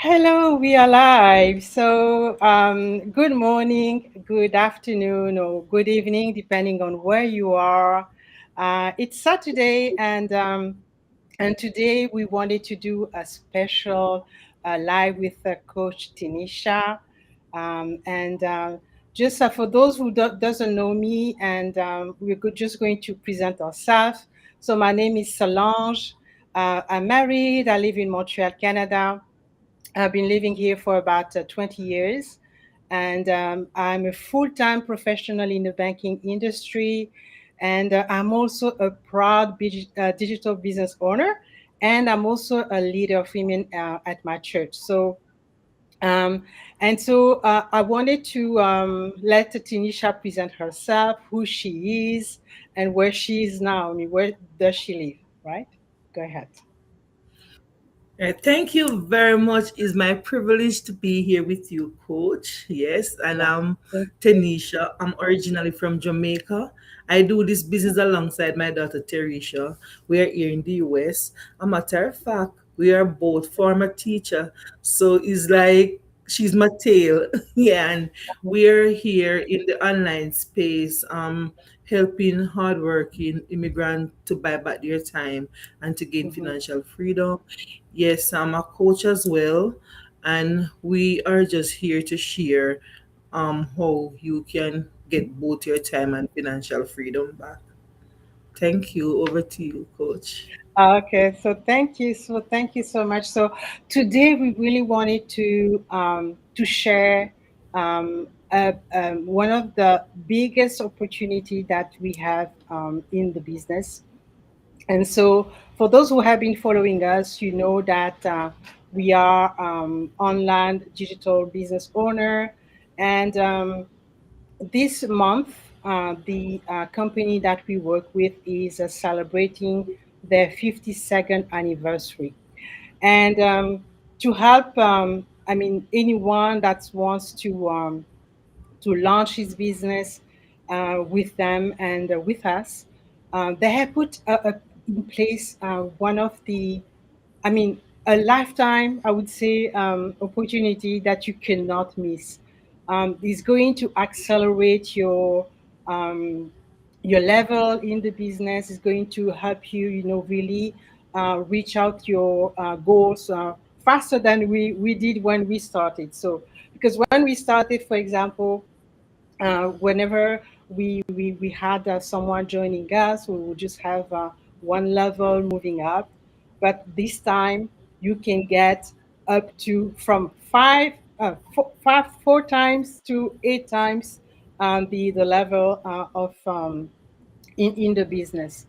Hello, we are live. So, good morning, good afternoon, or good evening, depending on where you are. It's Saturday, and today we wanted to do a special live with Coach Tinisha. And just for those who doesn't know me, and just going to present ourselves. So, my name is Solange. I'm married. I live in Montreal, Canada. I've been living here for about 20 years, and I'm a full-time professional in the banking industry, and I'm also a proud digital business owner, and I'm also a leader of women at my church. Um, so I wanted to let Tanisha present herself, who she is, and where she is now. I mean, where does she live? Right? Go ahead. Thank you very much. It's my privilege to be here with you, Coach. Yes, and Wow. I'm Thank you. Tanisha. I'm originally from Jamaica. I do this business alongside my daughter Teresha. We are here in the US. A matter of fact, we are both former teacher, so it's like she's my tail. Yeah, and we're here in the online space, helping hardworking immigrants to buy back their time and to gain Mhm. financial freedom. Yes, I'm a coach as well, and we are just here to share how you can get both your time and financial freedom back. Thank you. Over to you, coach. Okay, so thank you. So thank you so much. So today we really wanted to share one of the biggest opportunity that we have in the business. And so for those who have been following us, you know that we are online digital business owner, and this month, the company that we work with is celebrating their 52nd anniversary. And to help, I mean, anyone that wants to launch his business with them and with us, they have put in place one of the, I mean, a lifetime, I would say, opportunity that you cannot miss. Is going to accelerate your level in the business. Is going to help you, really reach out your goals faster than we did when we started. So, because when we started, for example, whenever we had someone joining us, we would just have one level moving up. But this time, you can get up to from four times to eight times the level of in the business.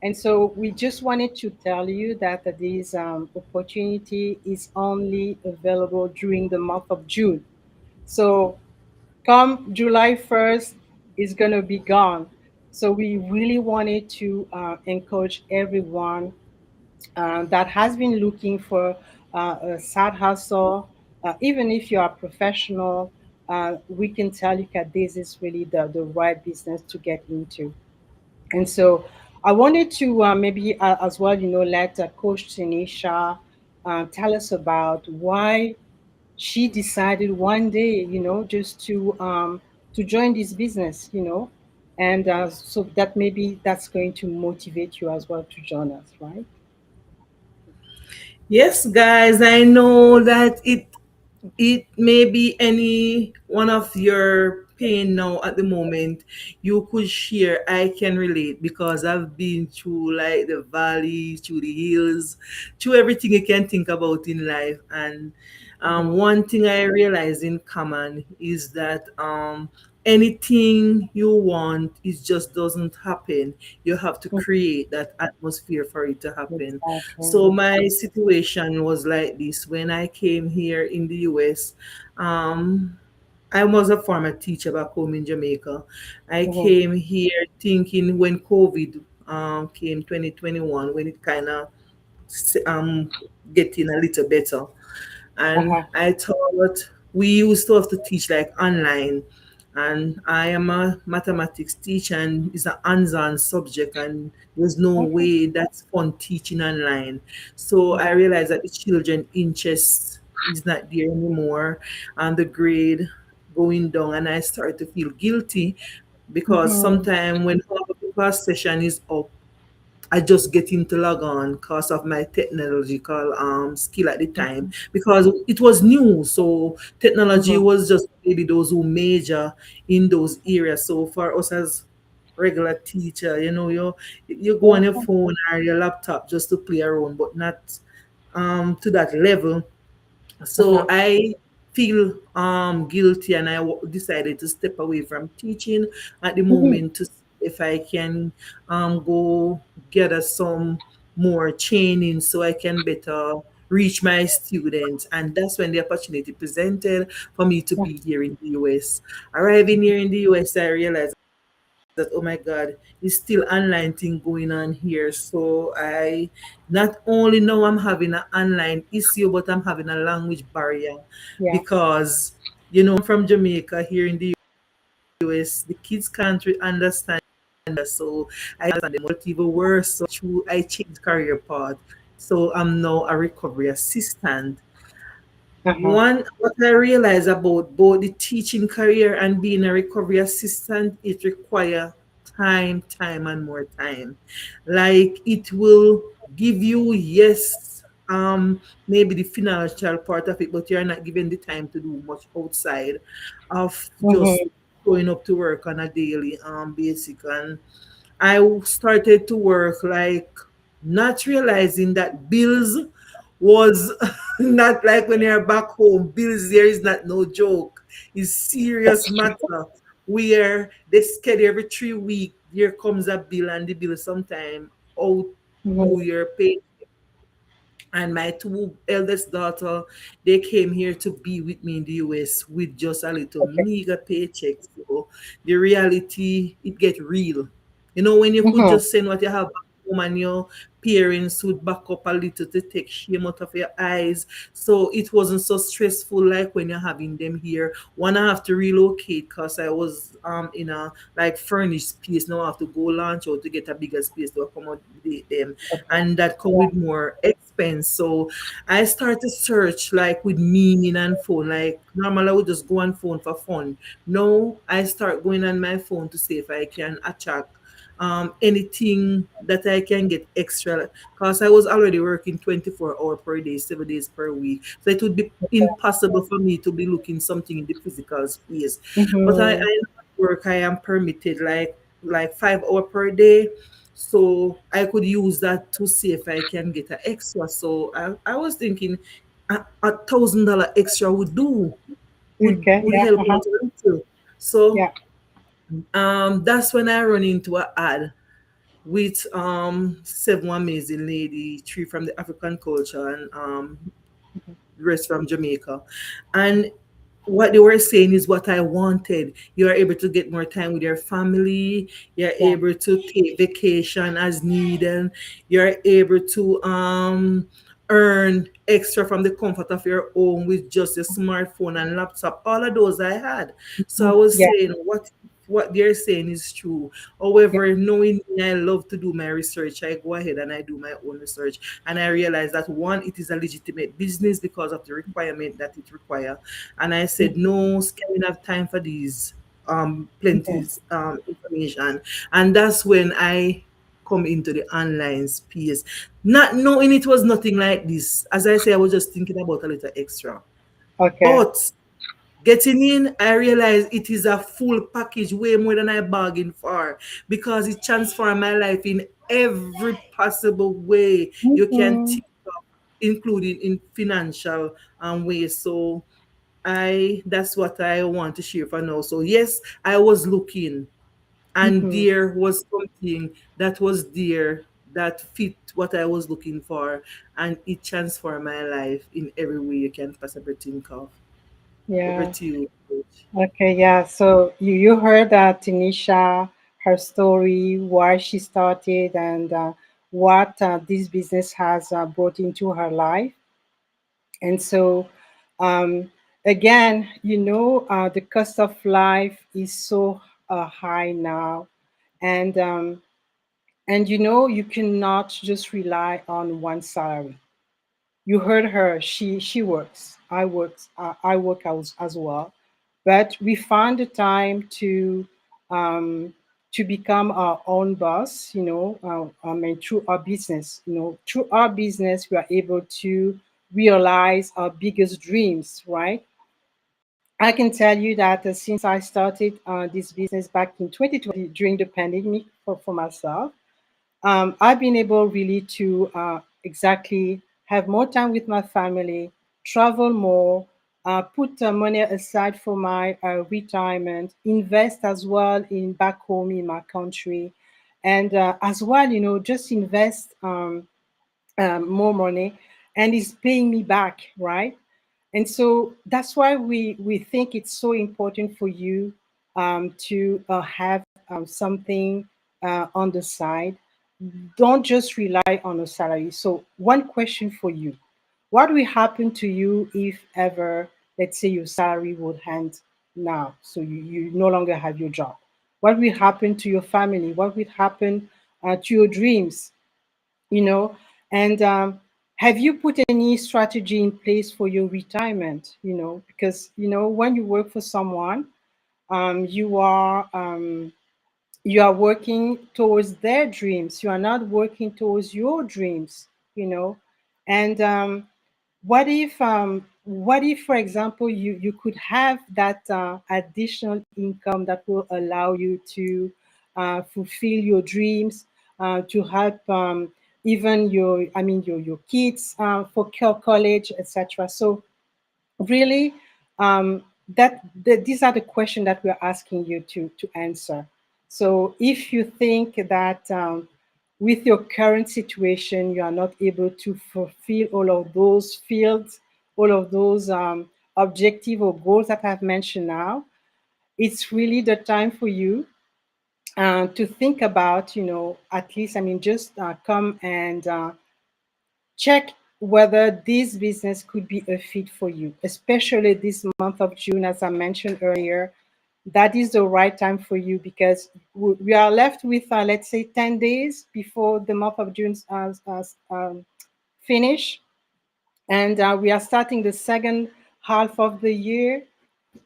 And so we just wanted to tell you that this opportunity is only available during the month of June. So come July 1st, is going to be gone. So we really wanted to encourage everyone that has been looking for a side hustle, even if you are professional, we can tell you that this is really the right business to get into. And so I wanted to maybe as well, let Coach Tanisha tell us about why she decided one day, just to join this business, and so that maybe that's going to motivate you as well to join us, right? Yes, guys, I know that it may be any one of your pain now at the moment. You could share. I can relate because I've been through like the valleys, through the hills, through everything you can think about in life. And Mhm. one thing I realize in common is that anything you want, it just doesn't happen. You have to Mhm. create that atmosphere for it to happen. So Exactly. my situation was like this when I came here in the US. Um, I was a former teacher back home in Jamaica. I Mhm. came here thinking when COVID came 2021, when it kind of um, getting a little better. And Uh-huh. I thought we used to have to teach like online. And I am a mathematics teacher and it's a hands-on subject and there's no Okay. way that's fun teaching online. So I Yeah. realized that the children interest is not there anymore, and the grade going down, and I start to feel guilty because Mm-hmm. sometimes when half of the class session is up, I just get into log on because of my technological skill at the time because it was new. So technology Mm-hmm. was just maybe those who major in those areas. So for us as regular teacher, you go Yeah. on your phone or your laptop just to play around, but not to that level. So Uh-huh. I feel guilty, and decided to step away from teaching at the Mm-hmm. moment to see if I can go gather some more training so I can better reach my students. And that's when the opportunity presented for me to Yeah. be here in the US. Arriving here in the US, I realized that, oh my God, it's still online thing going on here. So I not only know I'm having an online issue, but I'm having a language barrier Yeah. because I'm from Jamaica here in the US. The kids can't understand us, so I understand them. But even worse, so I changed career path. So I'm now a recovery assistant. Uh-huh. One, what I realize about both the teaching career and being a recovery assistant, it requires time, and more time. Like it will give you, yes, maybe the financial part of it, but you're not given the time to do much outside of just Mm-hmm. going up to work on a daily basis. And I started to work like not realizing that bills was not like when you're back home. Bills there is not no joke. It's serious That's true. matter where they schedule every 3 weeks. Here comes a bill, and the bill sometime out to Mm-hmm. your pay. And my two eldest daughter, they came here to be with me in the US with just a little Okay. meager paycheck. So the reality, it get real. When you could Mm-hmm. just send what you have back home, and your parents would back up a little to take shame out of your eyes. So it wasn't so stressful like when you're having them here. One, I have to relocate because I was in a like furnished space. Now I have to go launch out to get a bigger space to accommodate them, Okay. and that come Yeah. with more expense. So I started search like with meaning and phone. Like normally I would just go on phone for fun. No, I start going on my phone to see if I can attract anything that I can get extra because I was already working 24 hours per day, 7 days per week. So it would be impossible for me to be looking something in the physical space. But Mm-hmm. I work, I am permitted like 5 hours per day. So I could use that to see if I can get an extra. So I was thinking $1,000 extra would do, Okay. would Yeah. help Uh-huh. out a little. So Yeah. that's when I run into an ad with seven amazing lady, three from the African culture, and the rest from Jamaica. And what they were saying is what I wanted. You are able to get more time with your family. You're Yeah. able to take vacation as needed. You're able to earn extra from the comfort of your home with just your smartphone and laptop. All of those I had. So I Mm. was Yeah. saying what they're saying is true. Yeah. However, knowing me, I love to do my research. I go ahead and I do my own research. And I realize that one, it is a legitimate business because of the requirement that it requires. And I said, Mm-hmm. no, scamming have time for these plenty Mm-hmm. information. And that's when I come into the online space. Not knowing it was nothing like this. As I say, I was just thinking about a little extra. Okay. But getting in, I realized it is a full package, way more than I bargained for, because it transformed my life in every possible way you can Mm-hmm. think of, including in financial ways. So that's what I want to share for now. So yes, I was looking, and Mm-hmm. there was something that was there that fit what I was looking for, and it transformed my life in every way you can possibly think of. Over Yeah. to you, Coach. Okay. Yeah. So you heard that Tanisha, her story, why she started, and what this business has brought into her life. And so, um, again, the cost of life is so high now, and you cannot just rely on one salary. You heard her. She works. I work as well, but we found the time um, to become our own boss. I mean, through our business. Through our business, we are able to realize our biggest dreams. Right. I can tell you that since I started this business back in 2020 during the pandemic for myself, I've been able really to exactly have more time with my family, travel more, put money aside for my retirement, invest as well in back home in my country, and as well, just invest more money, and it's paying me back, right? And so that's why we think it's so important for you to have something on the side. Don't just rely on a salary. So, one question for you: what will happen to you if ever, let's say, your salary would end now? So, you no longer have your job. What will happen to your family? What will happen to your dreams? you know and have you put any strategy in place for your retirement? Because when you work for someone, um, you are um, you are working towards their dreams. You are not working towards your dreams. And what if, for example, you could have that additional income that will allow you to fulfill your dreams, to help even your kids for college, etc. So really, these are the questions that we're asking you to answer. So if you think that with your current situation you are not able to fulfill all of those fields, all of those objective or goals that I've mentioned now, it's really the time for you to think about, at least, just come and check whether this business could be a fit for you, especially this month of June, as I mentioned earlier. That is the right time for you because we are left with, let's say, 10 days before the month of June finish. And we are starting the second half of the year.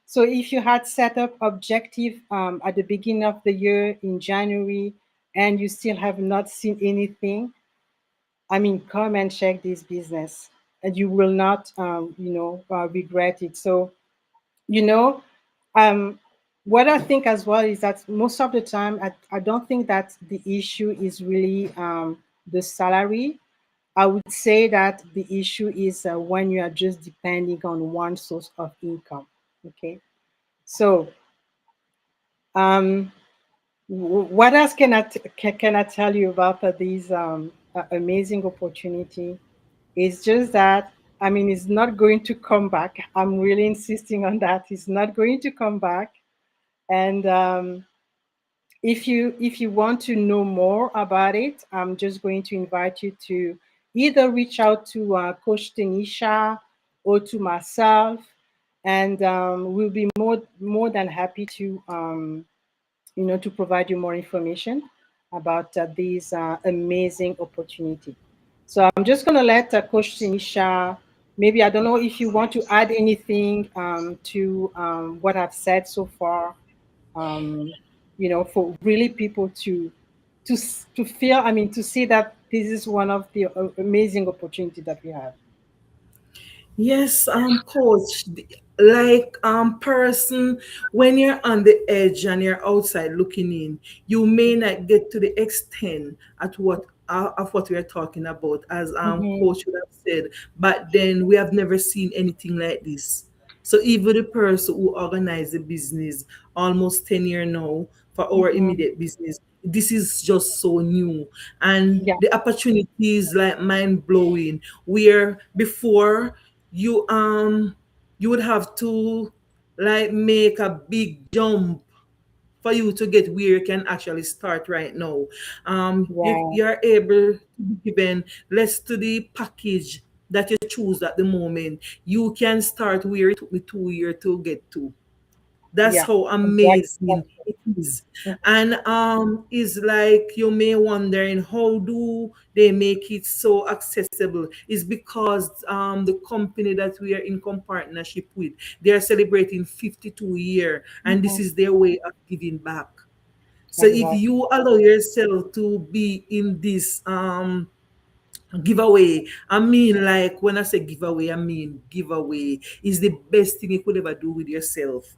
So if you had set up objective at the beginning of the year in January and you still have not seen anything, come and check this business, and you will not, regret it. So, you know, um, what I think as well is that most of the time, I don't think that the issue is really the salary. I would say that the issue is when you are just depending on one source of income. Okay. So, um, what else can I tell you about these amazing opportunity? It's just that, it's not going to come back. I'm really insisting on that. It's not going to come back. And if you want to know more about it, I'm just going to invite you to either reach out to Coach Tanisha or to myself, and we'll be more than happy to provide you more information about these amazing opportunity. So I'm just going to let Coach Tanisha, maybe, I don't know if you want to add anything to what I've said so far, um, for really people to feel, to see that this is one of the amazing opportunity that we have. Yes, coach, like person, when you're on the edge and you're outside looking in, you may not get to the extent at what of what we are talking about, as Mm-hmm. coach would have said. But then we have never seen anything like this. So even the person who organized the business almost 10 years now for our Mm-hmm. immediate business, this is just so new. And Yeah. the opportunities like mind blowing. Where before you would have to like make a big jump for you to get where you can actually start right now. Yeah. You're able to be given less to the package that you choose at the moment. You can start where it took me 2 years to get to. That's Yeah. how Exactly. amazing it is. Mhm. And is like you may wondering how do they make it so accessible? Is because the company that we are in partnership with, they are celebrating 52 year, and this Mhm. is their way of giving back. So if Exactly. you allow yourself to be in this giveaway, I mean, like when I say giveaway, I mean giveaway is the best thing you could ever do with yourself.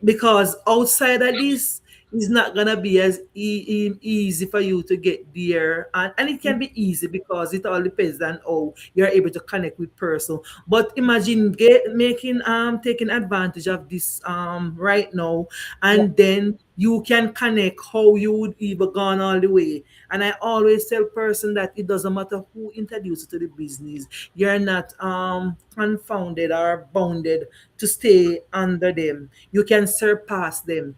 Because outside of this, it's not gonna be as easy for you to get there, and it can be easy because it all depends on how you're able to connect with person. But imagine making taking advantage of this right now, Yeah. and then you can connect how you would even gone all the way. And I always tell person that it doesn't matter who introduced you to the business, you're not confounded or bounded to stay under them. You can surpass them.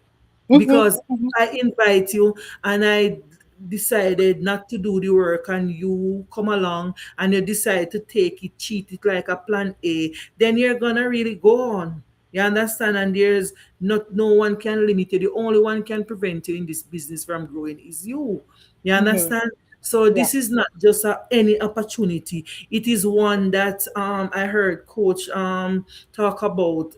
Mhm. Because Mhm. I invite you and I decided not to do the work, and you come along and you decide to take it, cheat it like a plan A, then you're gonna really go on. You understand? And there's not no one can limit you. The only one can prevent you in this business from growing is you. You Mhm. understand? So Yeah. this is not just any opportunity. It is one that I heard coach talk about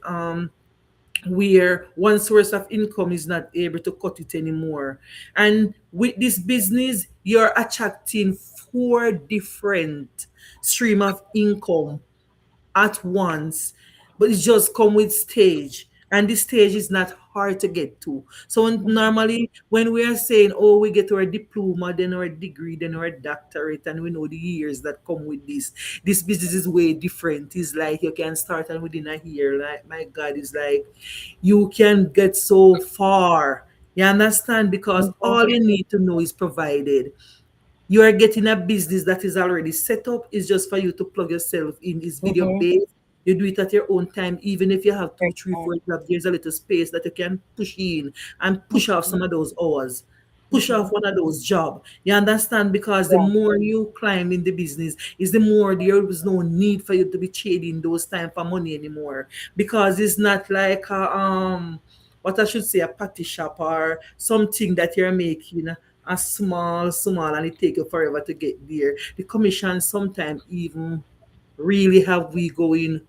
where one source of income is not able to cut it anymore. And with this business, you're attracting four different stream of income at once, but it just come with stage. And this stage is not hard to get to. So normally when we are saying, oh, we get our diploma, then our degree, then our doctorate, and we know the years that come with this business is way different. It's like you can start and within a year. Like my God, it's like you can get so far. You understand? Because Mhm. all you need to know is provided. You are getting a business that is already set up. It's just for you to plug yourself in. It's video Mhm. based. You do it at your own time. Even if you have two, three, Exactly. four jobs, there's a little space that you can push in and push off some of those hours. Push off Mhm. one of those jobs. You understand? Because the Yeah. more you climb in the business, is the more there is no need for you to be trading those time for money anymore. Because it's not like what I should say, a patty shop or something that you're making a small, and it take you forever to get there. The commission sometimes even really have we going,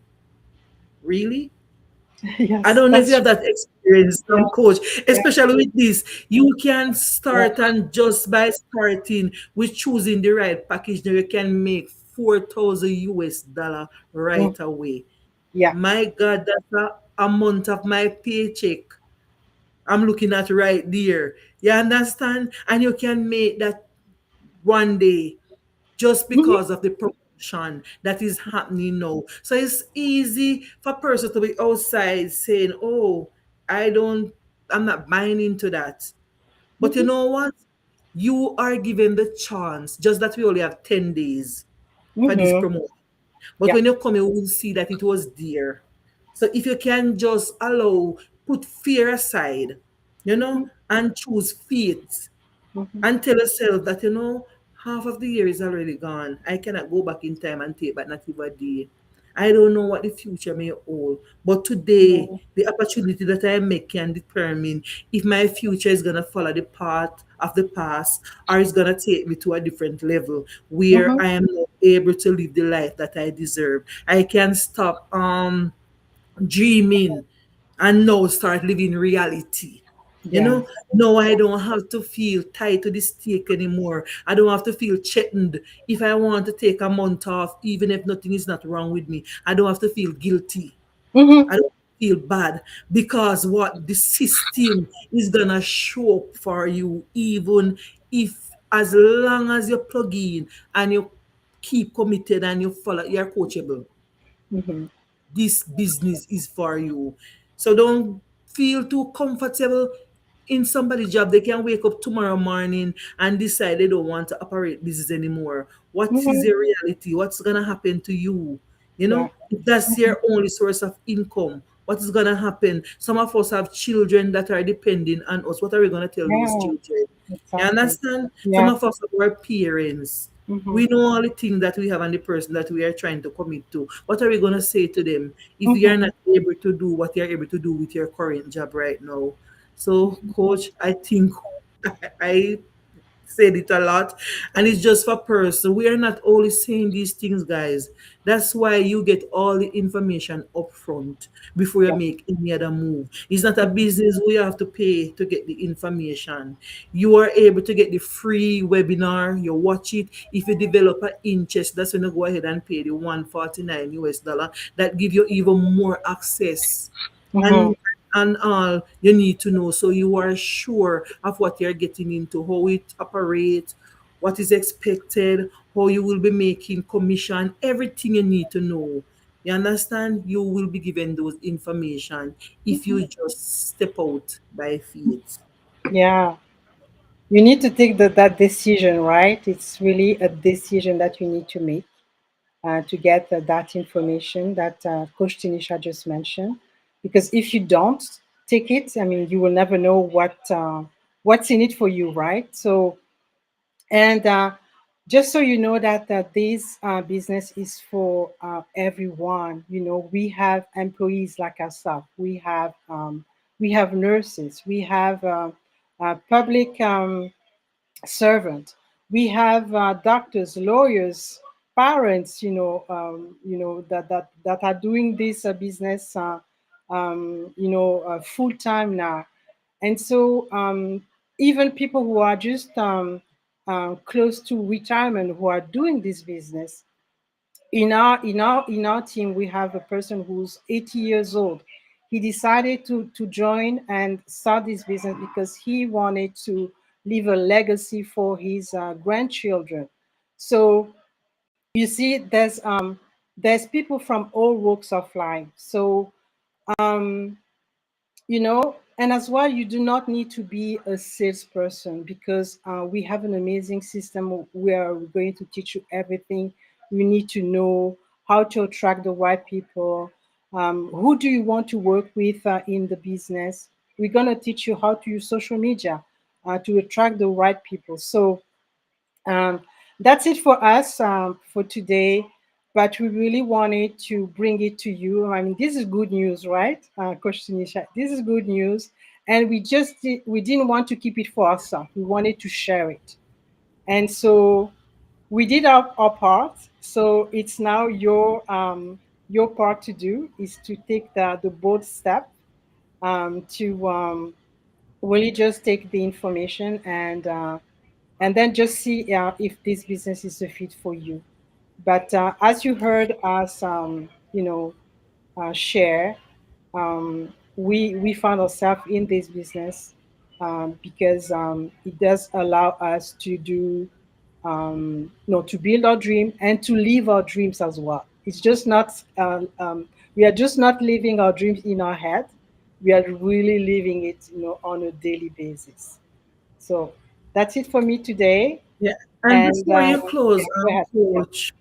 really? I Yes, don't know if you that's have true. that experience, Yeah. coach, Yeah. especially with this. You can Yeah. start, and just by starting with choosing the right package, now you can make 4,000 US dollar Mm. right away. Yeah. My God, that's a month of my paycheck. I'm looking at right there. You understand? And you can make that one day just Mhm. because of the promotion that is happening now. So it's easy for person to be outside saying, oh, I don't, I'm not buying into that. But you Mhm. know what? You are given the chance, just that we only have 10 days for this Mhm. promotion. But Yeah. when you come, you will see that it was there. So if you can just put fear aside, Mhm. and choose faith, Mhm. and tell yourself that half of the year is already gone. I cannot go back in time and take back not even a day. I don't know what the future may hold, but today Mhm. the opportunity that I make can determine if my future is gonna follow the path of the past, or it's gonna take me to a different level where Mhm. I am not able to live the life that I deserve. I can stop dreaming and now start living reality. You Yeah. know, no, I don't have to feel tied to the stake anymore. I don't have to feel threatened if I want to take a month off, even if nothing is not wrong with me. I don't have to feel guilty. Mhm. I don't feel bad because what the system is gonna show up for you, even if as long as you plug in and you keep committed and you follow, you're coachable. Mhm. This business is for you. So don't feel too comfortable in somebody's job. They can wake up tomorrow morning and decide they don't want to operate business anymore. What is Mhm. the reality? What's gonna happen to you? Yeah. If that's Mhm. your only source of income, what is gonna happen? Some of us have children that are depending on us. What are we gonna tell those Yeah. children? You Exactly. understand? Some Yeah. of us are our parents. Mm-hmm. We know all the things that we have and the person that we are trying to commit to. What are we going to say to them if you are Mm-hmm. not able to do what you're able to do with your current job right now? So, coach, I think I said it a lot, and it's just for person. We are not only saying these things, guys. That's why you get all the information up front before you Yeah. make any other move. It's not a business where you have to pay to get the information. You are able to get the free webinar, you watch it. If you develop an interest, that's when you go ahead and pay the 149 US dollar. That give you even more access Mm-hmm. and all you need to know, so you are sure of what you're getting into, how it operates, what is expected, how you will be making commission, everything you need to know. You understand? You will be given those information if you just step out by faith. Yeah. You need to take that decision, right? It's really a decision that you need to make to get that information that Coach Tinisha just mentioned. Because if you don't take it, I mean, you will never know what's in it for you, right? So, and just so you know that this business is for everyone. You know, we have employees like ourselves. We have nurses. We have public servant. We have doctors, lawyers, parents. That are doing this business. Full time now, and so even people who are just close to retirement who are doing this business. In our team, we have a person who's 80 years old. He decided to join and start this business because he wanted to leave a legacy for his grandchildren. So you see, there's people from all walks of life. So um, and as well, you do not need to be a salesperson because we have an amazing system where we're going to teach you everything you need to know, how to attract the right people, who do you want to work with in the business. We're going to teach you how to use social media to attract the right people. So um, that's it for us for today. But we really wanted to bring it to you. I mean, this is good news, right, Coach Tanisha? This is good news, and we didn't want to keep it for ourselves. We wanted to share it, and so we did our part. So it's now your part to do is to take the bold step to really just take the information and then just see if this business is a fit for you. But as you heard us, share, we found ourselves in this business because it does allow us to do, to build our dream and to live our dreams as well. It's just not, we are just not living our dreams in our head. We are really living it, on a daily basis. So that's it for me today. Yeah. And And before you yeah, close, go ahead. Yeah. coach,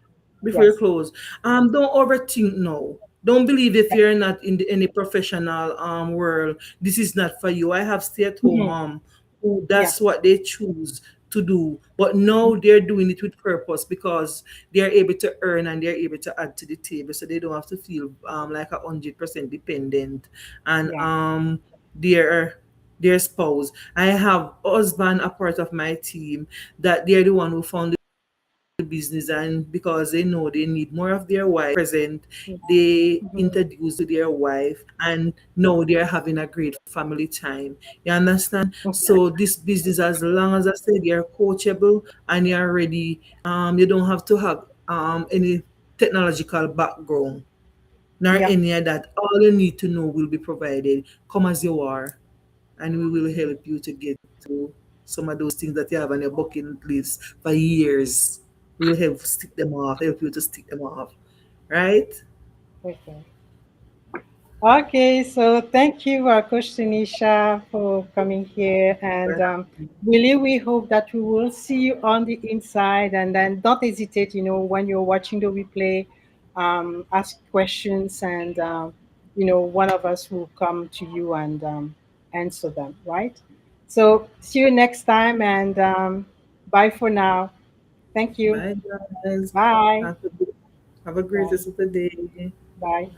before you Yes. close, don't overthink now. Don't believe if you're not in any professional world, this is not for you. I have stay-at-home Mhm. mom who Yeah. that's what they choose to do. But now they're doing it with purpose because they're able to earn and they're able to add to the table, so they don't have to feel like 100% dependent. And Yeah. they're their spouse. I have husband a part of my team that they're the one who found the business, and because they know they need more of their wife present, they Mhm. introduce to their wife, and now they're having a great family time. You understand? Okay. So this business, as long as I said, you're coachable and you're ready, you don't have to have any technological background nor Yeah. any of that. All you need to know will be provided. Come as you are, and we will help you to get to some of those things that you have on your bucket list for years. We will help you to stick them off. Right? Okay. Okay. So thank you, Coach Tanisha, for coming here. And really, we hope that we will see you on the inside. And then don't hesitate, when you're watching the replay, ask questions, and, one of us will come to you and answer them, right? So see you next time, and bye for now. Thank you. Bye, guys. Bye. Have a, have a great Bye. rest of the day. Bye.